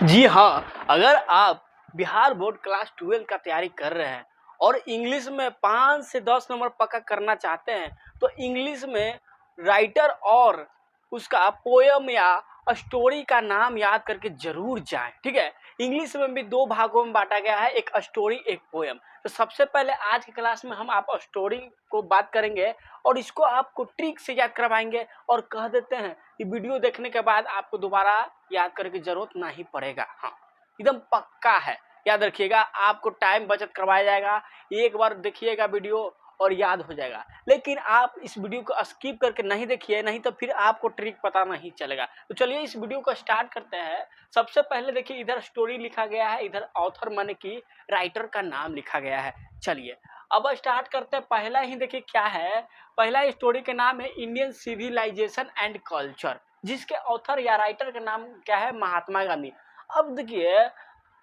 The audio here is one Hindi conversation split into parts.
जी हाँ, अगर आप बिहार बोर्ड क्लास 12 का तैयारी कर रहे हैं और इंग्लिश में 5 से 10 नंबर पक्का करना चाहते हैं, तो इंग्लिश में राइटर और उसका पोयम या स्टोरी का नाम याद करके ज़रूर जाएं, ठीक है। इंग्लिश में भी 2 भागों में बांटा गया है, एक स्टोरी, एक पोयम। तो सबसे पहले आज की क्लास में हम आप स्टोरी को बात करेंगे और इसको आपको ट्रिक से याद करवाएंगे और कह देते हैं कि वीडियो देखने के बाद आपको दोबारा याद करने की जरूरत नहीं पड़ेगा। हाँ, एकदम पक्का है, याद रखिएगा। आपको टाइम बचत करवाया जाएगा, एक बार देखिएगा वीडियो और याद हो जाएगा। लेकिन आप इस वीडियो को स्किप करके नहीं देखिए, नहीं तो फिर आपको ट्रिक पता नहीं चलेगा। तो चलिए इस वीडियो को स्टार्ट करते हैं। सबसे पहले देखिए, इधर स्टोरी लिखा गया है, इधर ऑथर माने कि राइटर का नाम लिखा गया है। चलिए अब स्टार्ट करते हैं। पहला ही देखिए क्या है, पहला स्टोरी के नाम है इंडियन सिविलाइजेशन एंड कल्चर, जिसके ऑथर या राइटर का नाम क्या है, महात्मा गांधी। अब देखिए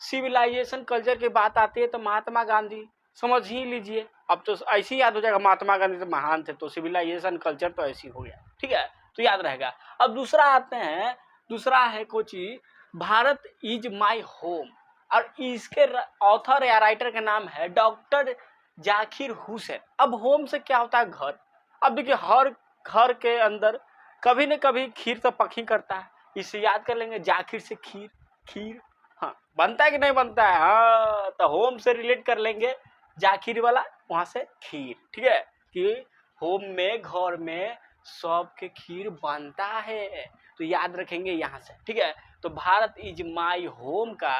सिविलाइजेशन कल्चर की बात आती है तो महात्मा गांधी समझ ही लीजिए। अब तो ऐसे ही याद हो जाएगा, महात्मा गांधी तो महान थे, तो सिविलाइजेशन कल्चर तो ऐसी हो गया, ठीक है, तो याद रहेगा। अब दूसरा आते हैं, दूसरा है Kochi Bharat is my home, और इसके ऑथर या राइटर का नाम है डॉक्टर जाकिर हुसैन। अब होम से क्या होता है, घर। अब देखिए हर घर के अंदर कभी न कभी खीर तो पक ही करता है, इसे याद कर लेंगे, जाकिर से खीर, खीर हाँ बनता है कि नहीं बनता है। हाँ, तो होम से रिलेट कर लेंगे जाकिर वाला, वहां से खीर, ठीक है, कि होम में, घर में सबके खीर बनता है, तो याद रखेंगे यहाँ से, ठीक है। तो भारत इज माई होम का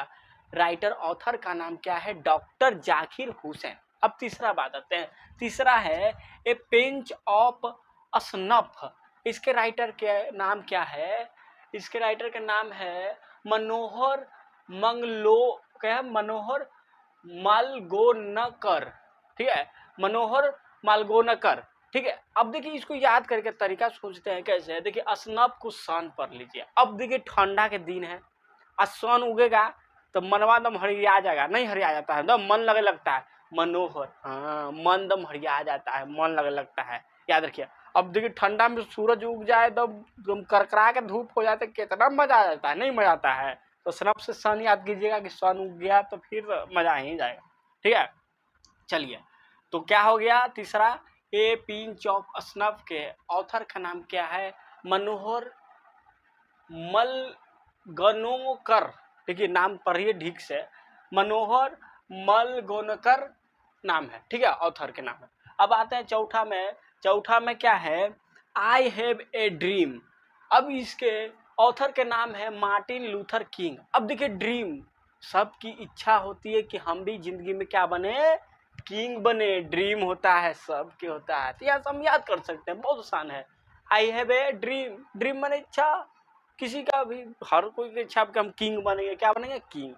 राइटर ऑथर का नाम क्या है, डॉक्टर जाकिर हुसैन। अब तीसरा बात आते हैं, तीसरा है ए पिंच ऑफ स्नफ, इसके राइटर के नाम क्या है, इसके राइटर का नाम है मनोहर मंगलो, क्या है, मनोहर मालगोनकर, ठीक है, मनोहर मालगोनकर, ठीक है। अब देखिए इसको याद करके तरीका सोचते हैं कैसे है। देखिए स्नफ को सन पढ़ लीजिए। अब देखिए ठंडा के दिन है और सन उगेगा तो मनवा दम हरिया जाएगा, नहीं हरिया जाता है, दम मन लगे लगता है, मनोहर, हाँ मन दम हरिया जाता है, मन लगे लगता है, याद रखिए। अब देखिए ठंडा में सूरज उग जाए तो करकरा के धूप हो जाते, कितना मजा आ जाता है, नहीं मजा आता है। तो स्नफ से सन याद कीजिएगा कि सन उग गया तो फिर मजा ही जाएगा, ठीक है। चलिए तो क्या हो गया तीसरा, ए पिंच ऑफ स्नफ के ऑथर का नाम क्या है, मनोहर मलगोनकर, देखिए नाम पढ़िए ठीक से, मनोहर मलगोनकर नाम है, ठीक है, ऑथर के नाम है। अब आते हैं चौथा में, चौथा में क्या है, आई हैव ए ड्रीम। अब इसके ऑथर के नाम है मार्टिन लूथर किंग। अब देखिए ड्रीम, सबकी इच्छा होती है कि हम भी जिंदगी में क्या बने, किंग बने, ड्रीम होता है सबके होता है, तो यहाँ हम याद कर सकते हैं, बहुत आसान है। I have a dream, dream माने इच्छा, किसी का भी, हर कोई की इच्छा कि हम किंग बनेंगे, क्या बनेंगे, किंग।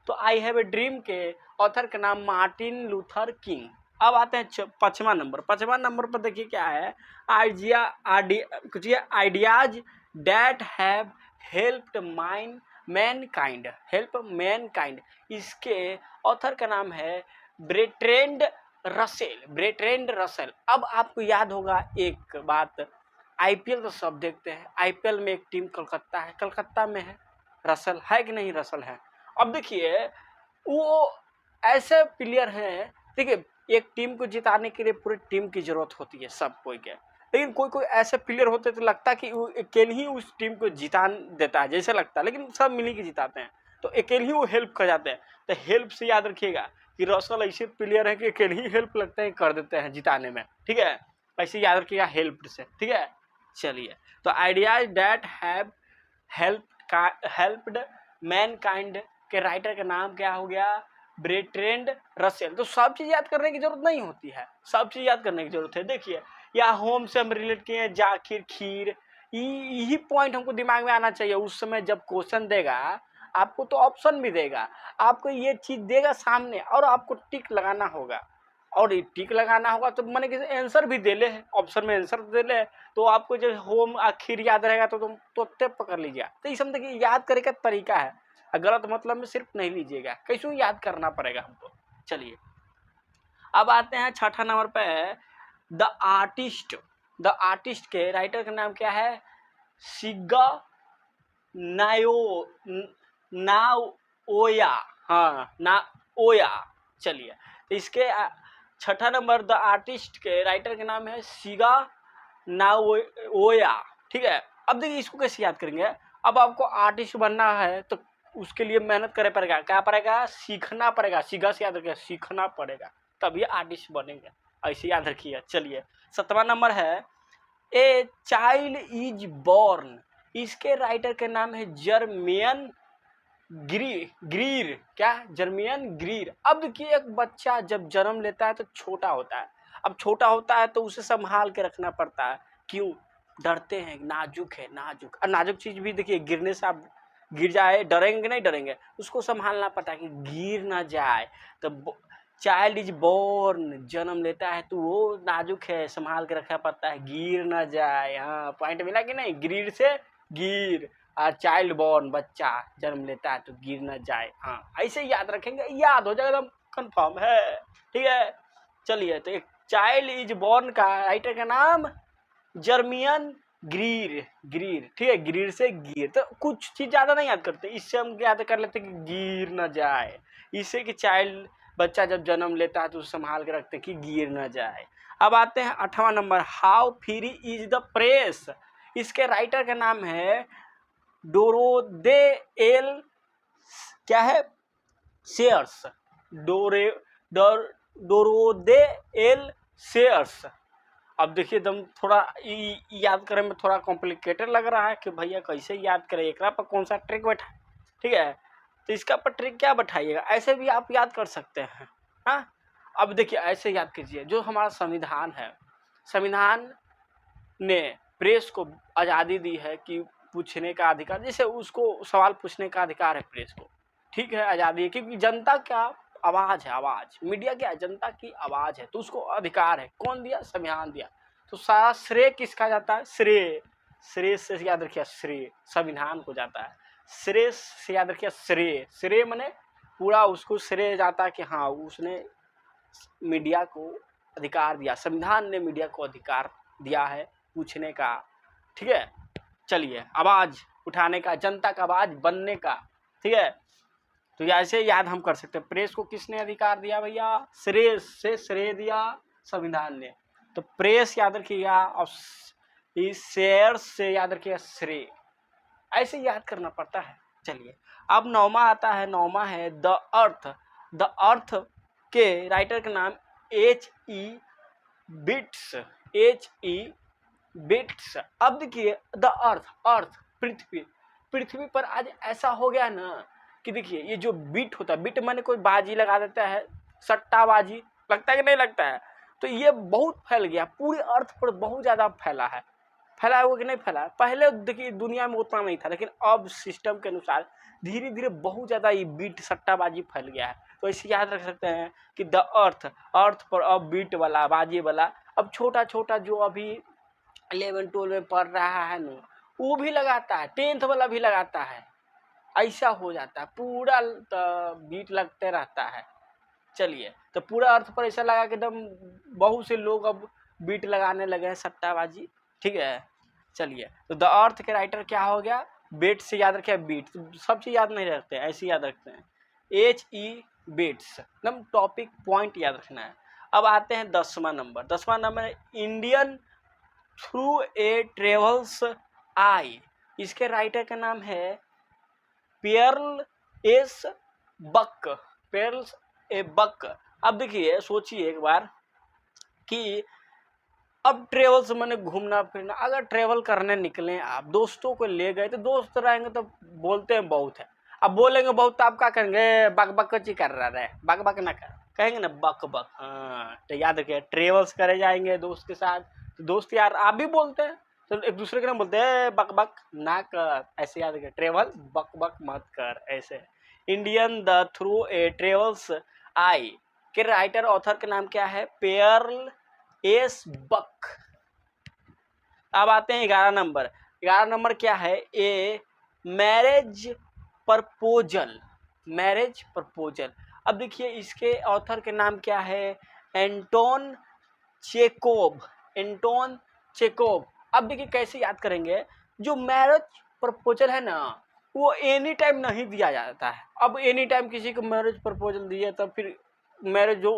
तो आई हैव ए ड्रीम के ऑथर का नाम मार्टिन लूथर किंग। अब आते हैं पांचवा नंबर, पांचवा नंबर पर देखिए क्या है, ideas that have helped Mankind, help Mankind, इसके ऑथर का नाम है ब्रेट्रेंड रसेल, ब्रेट्रेंड रसेल। अब आपको याद होगा एक बात, आईपीएल तो सब देखते हैं, आईपीएल में एक टीम कलकत्ता है, कलकत्ता में है रसल, है कि नहीं, रसल है। अब देखिए वो ऐसे प्लेयर हैं, देखिए एक टीम को जिताने के लिए पूरी टीम की जरूरत होती है सब कोई के, लेकिन कोई कोई ऐसे प्लेयर होते तो लगता है कि वो अकेले ही उस टीम को जिता देता है जैसे लगता है, लेकिन सब मिली के जिताते हैं, तो अकेले ही वो हेल्प कर जाते हैं। तो हेल्प से याद रखिएगा कि रसल ऐसे प्लेयर है कि अकेले ही हेल्प लगते हैं, कर देते हैं जिताने में, ठीक है, ऐसे याद रखिएगा हेल्प से, ठीक है। चलिए तो ideas that have helped Mankind के राइटर का नाम क्या हो गया, ब्रेट्रेंड रसेल। तो सब चीज याद करने की जरूरत नहीं होती है, सब चीज याद करने की जरूरत है। देखिए या होम से हम रिलेट किए हैं, जाकिर, खीर, यही पॉइंट हमको दिमाग में आना चाहिए। उस समय जब क्वेश्चन देगा आपको तो ऑप्शन भी देगा, आपको ये चीज देगा सामने और आपको टिक लगाना होगा, और ये टिक लगाना होगा तो मैंने कि आंसर भी दे ले है, ऑप्शन में आंसर दे ले, तो आपको जब होम आखिर याद रहेगा तो तुम तो पकड़ लीजिए। तो इस देखिए याद करने का तरीका है, गलत मतलब में सिर्फ नहीं लीजिएगा, कैसे याद करना पड़ेगा हमको। चलिए अब आते हैं छठा नंबर पे, द आर्टिस्ट, द आर्टिस्ट के राइटर का नाम क्या है, सिग्गा ना ओया, हाँ ना ओया। चलिए, तो इसके छठा नंबर द आर्टिस्ट के राइटर के नाम है शिगा नाओया। ठीक है, अब देखिए इसको कैसे याद करेंगे। अब आपको आर्टिस्ट बनना है तो उसके लिए मेहनत करे पड़ेगा, क्या पड़ेगा, सीखना पड़ेगा। शिगा से याद रखिए, सीखना पड़ेगा तभी आर्टिस्ट बनेंगे, ऐसे याद रखिए। चलिए, 7वां नंबर है ए चाइल्ड इज बॉर्न। इसके राइटर के नाम है जर्मियन ग्रीर। क्या, जर्मियन ग्रीर। अब देखिए, एक बच्चा जब जन्म लेता है तो छोटा होता है। अब छोटा होता है तो उसे संभाल के रखना पड़ता है। क्यों, डरते हैं, नाजुक है, नाजुक। और नाजुक चीज भी देखिए, गिरने से आप गिर जाए, डरेंगे नहीं, डरेंगे, उसको संभालना पड़ता है कि गिर ना जाए। तो चाइल्ड इज बोर्न, जन्म लेता है तो वो नाजुक है, संभाल के रखना पड़ता है, गिर ना जाए। हाँ, पॉइंट मिला कि नहीं, ग्रीर से गिर, और चाइल्ड बॉर्न, बच्चा जन्म लेता है तो गिर ना जाए। हाँ, ऐसे याद रखेंगे, याद हो जाएगा, एकदम कंफर्म है। ठीक है, चलिए, तो एक चाइल्ड इज बॉर्न का राइटर का नाम जर्मियन ग्रीर। ठीक है, ग्रीर से गिर। तो कुछ चीज ज्यादा नहीं याद करते, इससे हम याद कर लेते कि गिर ना जाए। इससे कि चाइल्ड, बच्चा जब जन्म लेता है तो उसे संभाल के रखते कि गिर ना जाए। अब आते हैं 8वां number, how free is the press. इसके राइटर का नाम है डोरोदे एल, क्या है, शेयर्स। डोरोदे L shares. अब देखिए, एकदम थोड़ा याद करने में थोड़ा कॉम्प्लिकेटेड लग रहा है कि भैया कैसे याद करें, एक पर कौन सा ट्रिक बैठा। ठीक है, तो इसका पर ट्रिक क्या बैठाइएगा, ऐसे भी आप याद कर सकते हैं। हाँ, अब देखिए, ऐसे याद कीजिए, जो हमारा संविधान है, संविधान ने प्रेस को आज़ादी दी है कि पूछने का अधिकार, जैसे उसको सवाल पूछने का अधिकार है प्रेस को। ठीक है, आज़ादी है, क्योंकि जनता क्या आवाज़ है, आवाज़, मीडिया क्या है, जनता की आवाज़ है, तो उसको अधिकार है। कौन दिया, संविधान दिया। तो सारा श्रेय किसका जाता है, श्रेय से याद रखिए, श्रेय संविधान को जाता है। श्रेय से याद रखिए, श्रेय माने पूरा उसको श्रेय जाता है कि हाँ, उसने मीडिया को अधिकार दिया, संविधान ने मीडिया को अधिकार दिया है पूछने का। ठीक है, चलिए, आवाज उठाने का, जनता का आवाज बनने का। ठीक है, तो ऐसे याद हम कर सकते हैं। प्रेस को किसने अधिकार दिया भैया, श्रेय से श्रेय दिया संविधान ने, तो प्रेस याद रखिएगा, और इस शेयर से याद रखिएगा श्रेय। ऐसे याद करना पड़ता है। चलिए, अब 9वां आता है, 9वां है द अर्थ। द अर्थ के राइटर का नाम H.E. Bits, H.E. बिट्स। अब देखिए, द अर्थ पृथ्वी पर आज ऐसा हो गया ना कि देखिए, ये जो बिट होता है, बिट माने कोई बाजी लगा देता है, सट्टाबाजी, लगता है कि नहीं लगता है, तो ये बहुत फैल गया, पूरे अर्थ पर बहुत ज्यादा फैला है। फैला है वो कि नहीं फैला है, पहले देखिए दुनिया में उतना नहीं था, लेकिन अब सिस्टम के अनुसार धीरे धीरे बहुत ज्यादा ये बीट सट्टाबाजी फैल गया है। तो इसे याद रख सकते हैं कि द अर्थ पर अब बीट वाला, बाजी वाला, अब छोटा छोटा जो अभी 11 12 में पढ़ रहा है ना, वो भी लगाता है, 10th वाला भी लगाता है। ऐसा हो जाता है, पूरा बीट लगते रहता है। चलिए, तो पूरा अर्थ पर ऐसा लगा कि एकदम बहुत से लोग अब बीट लगाने लगे हैं, सट्टाबाजी। ठीक है, चलिए, तो द अर्थ के राइटर क्या हो गया, बेट से याद रखे, बीट, तो सब चीज याद नहीं रखते हैं, ऐसे याद रखते हैं, H.E. बिट्स, एकदम टॉपिक पॉइंट याद रखना है। अब आते हैं 10वां नंबर। 10वां नंबर है इंडियन थ्रू ए ट्रेवल्स आई। इसके राइटर का नाम है पियर्ल एस बक, पियर्ल्स ए बक। अब देखिए, सोचिए एक बार कि अब ट्रेवल्स मैंने घूमना फिरना, अगर ट्रेवल करने निकले आप, दोस्तों को ले गए, तो दोस्त रहेंगे तो बोलते हैं बहुत है, अब बोलेंगे बहुत तो आप क्या करेंगे, बक बक ची कर रहा है, बक बक ना कर, कहेंगे ना बक बक। हाँ, तो याद रखिए, ट्रेवल्स करे जाएंगे दोस्त के साथ, तो दोस्त यार आप भी बोलते हैं, तो एक दूसरे के नाम बोलते हैं बक बक ना कर, ऐसे याद रखिए, ट्रेवल बक बक मत कर, ऐसे। Indian the through a travels eye के राइटर ऑथर का नाम क्या है, पेयर्ल एस बक। अब आते हैं 11 नंबर। 11 नंबर क्या है, a marriage proposal, marriage proposal. अब देखिए, इसके ऑथर के नाम क्या है, एंटोन चेकोव, एंटोन चेकोव। अब देखिए कैसे याद करेंगे, जो मैरिज प्रपोजल है ना, वो एनी टाइम नहीं दिया जाता है। अब एनी टाइम किसी को मैरिज प्रपोजल दिए तब फिर मैरिज जो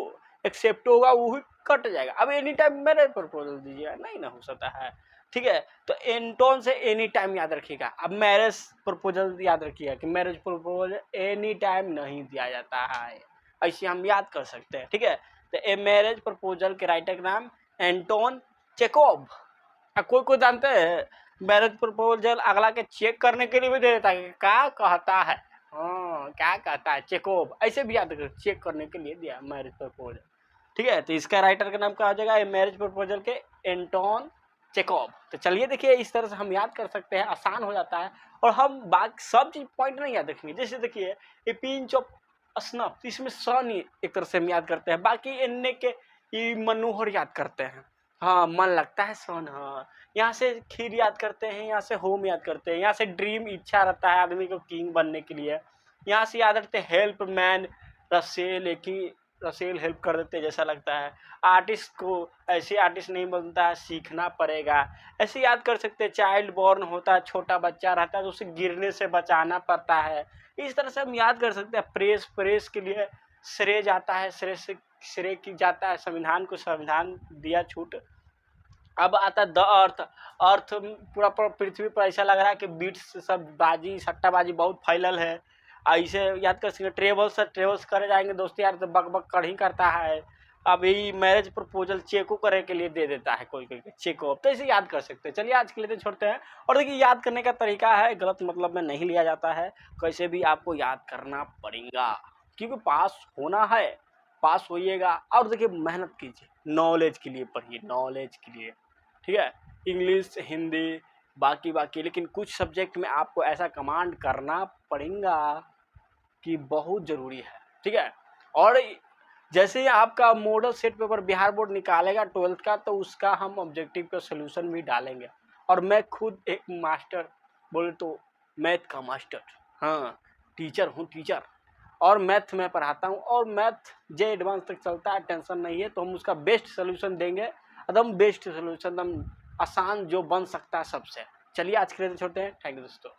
एक्सेप्ट होगा वो ही कट जाएगा। अब एनी टाइम मैरिज प्रपोजल दीजिएगा, नहीं ना हो सकता है, ठीक है। तो एंटोन से एनी टाइम याद रखिएगा। अब मैरिज प्रपोजल याद रखिएगा कि मैरिज प्रपोजल एनी टाइम नहीं दिया जाता है, ऐसे हम याद कर सकते हैं, ठीक है। तो ए मैरिज प्रपोजल के राइटर का नाम एंटोन चेकोव। कोई कोई जानते हैं मैरिज प्रपोजल अगला के चेक करने के लिए भी दे देता है, क्या कहता है, हाँ क्या कहता है, चेकोव, ऐसे भी याद कर, चेक करने के लिए दिया मैरिज प्रपोजल, ठीक है। तो इसका राइटर का नाम क्या हो जाएगा, मैरिज प्रपोजल के एंटोन चेकोव। तो चलिए देखिए, इस तरह से हम याद कर सकते हैं, आसान हो जाता है। और हम बाकी सब चीज पॉइंट नहीं याद रखेंगे। जैसे देखिए ए पिंच ऑफ स्नफ, इसमें सन एक तरह से हम याद करते हैं, बाकी एने के मनोहर याद करते हैं, हाँ मन लगता है सन, हाँ यहाँ से खीर याद करते हैं, यहाँ से होम याद करते हैं, यहाँ से ड्रीम इच्छा रहता है आदमी को किंग बनने के लिए, यहाँ से याद रखते हैं हेल्प मैन रसेल, एक ही रसेल हेल्प कर देते जैसा लगता है। आर्टिस्ट को ऐसे आर्टिस्ट नहीं बनता है, सीखना पड़ेगा, ऐसे याद कर सकते हैं। चाइल्ड बॉर्न होता है, छोटा बच्चा रहता है तो उसे गिरने से बचाना पड़ता है, इस तरह से हम याद कर सकते हैं। प्रेस, प्रेस के लिए श्रेय जाता है, श्रेय से श्रेय की जाता है, संविधान को संविधान दिया छूट। अब आता है द अर्थ, अर्थ पूरा पृथ्वी पर ऐसा लग रहा है कि बीट्स सब बाजी सट्टाबाजी बहुत फैलल है, ऐसे याद कर सकते। ट्रेवल्स ट्रेवल्स करे जाएंगे दोस्त यार तो बक बक कर ही करता है। अभी मैरिज प्रपोजल चेको करे के लिए दे देता है कोई कोई चेको, तो इसे याद कर सकते हैं। चलिए आज के लिए तो छोड़ते हैं। और देखिए याद करने का तरीका है, गलत मतलब में नहीं लिया जाता है, कैसे भी आपको याद करना पड़ेगा क्योंकि पास होना है, पास होइएगा। और देखिए मेहनत कीजिए, नॉलेज के लिए पढ़िए, नॉलेज के लिए, ठीक है। इंग्लिश, हिंदी, बाकी लेकिन कुछ सब्जेक्ट में आपको ऐसा कमांड करना पड़ेगा कि बहुत ज़रूरी है, ठीक है। और जैसे ही आपका model set paper Bihar board निकालेगा 12th का, तो उसका हम ऑब्जेक्टिव का सोल्यूशन भी डालेंगे। और मैं खुद एक मास्टर, बोले तो मैथ का मास्टर, हाँ टीचर हूँ, टीचर, और मैथ में पढ़ाता हूँ, और मैथ जे एडवांस तक चलता है, टेंशन नहीं है। तो हम उसका बेस्ट सोल्यूशन देंगे, एकदम बेस्ट सोल्यूशन, एकदम आसान जो बन सकता है सबसे। चलिए आज के लिए छोड़ते हैं, थैंक यू दोस्तों।